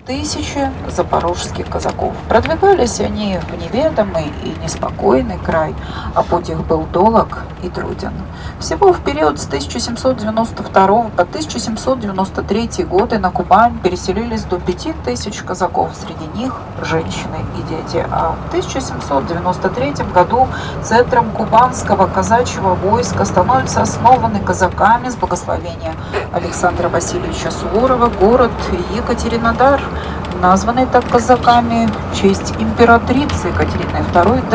Тысячи запорожских казаков. Продвигались они в неведомый и неспокойный край, а путь их был долг и труден. Всего в период с 1792 по 1793 годы на Кубань переселились до 5000 казаков, среди них женщины и дети. А в 1793 году центром кубанского казачьего войска становится основанный казаками с благословения Александра Васильевича Суворова город Екатеринодар, названный так казаками в честь императрицы Екатерины II.